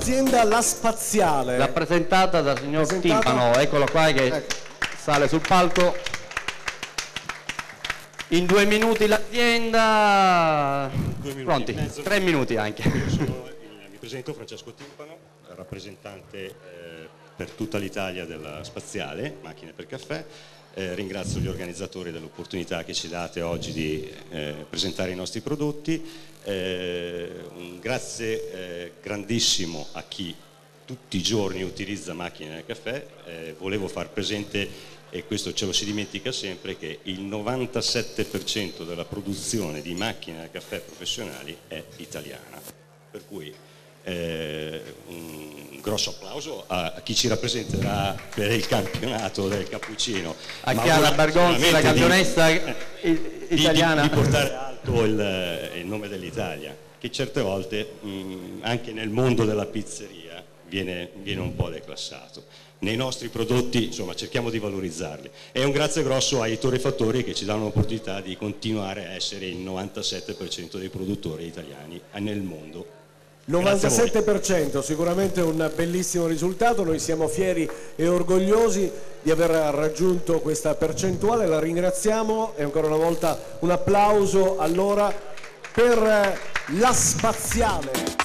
l'azienda La Spaziale, rappresentata dal signor Timpano, eccolo qua che sale sul palco. In 2 minuti l'azienda. Pronti? 3 minuti anche. Mi presento, Francesco Timpano, rappresentante per tutta l'Italia della Spaziale, Macchine per Caffè. Ringrazio gli organizzatori dell'opportunità che ci date oggi di presentare i nostri prodotti. Un grazie grandissimo a chi tutti i giorni utilizza Macchine per Caffè. Volevo far presente, e questo ce lo si dimentica sempre, che il 97% della produzione di macchine da caffè professionali è italiana, per cui un grosso applauso a chi ci rappresenterà per il campionato del cappuccino, a Chiara Bargonzi, la campionessa italiana, di portare alto il nome dell'Italia, che certe volte anche nel mondo della pizzeria viene un po' declassato. Nei nostri prodotti, insomma, cerchiamo di valorizzarli. E un grazie grosso ai torrefattori che ci danno l'opportunità di continuare a essere il 97% dei produttori italiani nel mondo. 97%, sicuramente un bellissimo risultato. Noi siamo fieri e orgogliosi di aver raggiunto questa percentuale, la ringraziamo e ancora una volta un applauso allora per La Spaziale.